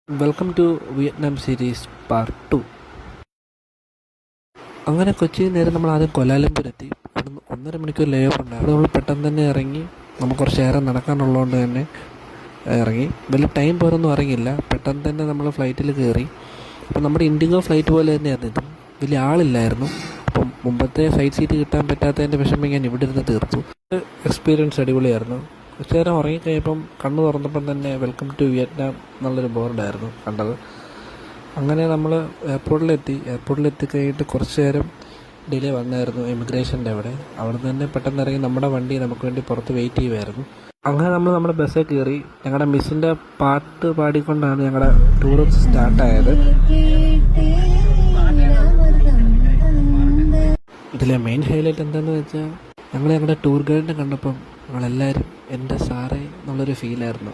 Welcome to Vietnam series part 2. അങ്ങനെ കൊച്ചിയിൽ നേരെ നമ്മൾ ആദ്യം കൊലാലംപൂരെത്തി. അവിടുന്ന് 1.5 മണിക്കൂർ ലേ ഓഫ് ഉണ്ടായിരുന്നു. നമ്മൾ പെട്ടെന്ന് തന്നെ ഇറങ്ങി. നമുക്ക് കുറച്ച് നേരം നടക്കാനുള്ളതുകൊണ്ട് തന്നെ ഇറങ്ങി. വലിയ ടൈം പോരൊന്നും അറിയില്ല. പെട്ടെന്ന് തന്നെ നമ്മൾ ഫ്ലൈറ്റിൽ കയറി. അപ്പം നമ്മുടെ ഇൻഡിഗോ ഫ്ലൈറ്റ് പോലെ തന്നെയായിരുന്നു ഇതും. വലിയ ആളില്ലായിരുന്നു. അപ്പം മുമ്പത്തെ സൈഡ് സീറ്റ് കിട്ടാൻ പറ്റാത്തതിൻ്റെ വിഷമം ഞാൻ ഇവിടെ ഇരുന്ന് തീർത്തു. എക്സ്പീരിയൻസ് അടിപൊളിയായിരുന്നു. കുറച്ച് നേരം ഉറങ്ങിക്കഴിഞ്ഞപ്പം കണ്ണ് തുറന്നപ്പം തന്നെ വെൽക്കം ടു വിയറ്റ്നാം എന്നുള്ളൊരു ബോർഡായിരുന്നു കണ്ടത്. അങ്ങനെ നമ്മൾ എയർപോർട്ടിലെത്തി കഴിഞ്ഞിട്ട് കുറച്ച് നേരം ഡിലേ വന്നായിരുന്നു ഇമിഗ്രേഷൻ്റെ അവിടെ നിന്ന് തന്നെ പെട്ടെന്ന് ഇറങ്ങി നമ്മുടെ വണ്ടി നമുക്ക് വേണ്ടി പുറത്ത് വെയിറ്റ് ചെയ്യുമായിരുന്നു. അങ്ങനെ നമ്മൾ നമ്മുടെ ബസ്സിൽ കയറി. ഞങ്ങളുടെ മിസ്സിൻ്റെ പാട്ട് പാടിക്കൊണ്ടാണ് ഞങ്ങളുടെ ടൂർ സ്റ്റാർട്ടായത്. ഇതിലെ മെയിൻ ഹൈലൈറ്റ് എന്താണെന്ന് വെച്ചാൽ ഞങ്ങളുടെ ടൂർ ഗൈഡിനെ കണ്ടപ്പം ഞങ്ങളെല്ലാവരും എൻ്റെ സാറേ എന്നുള്ളൊരു ഫീലായിരുന്നു.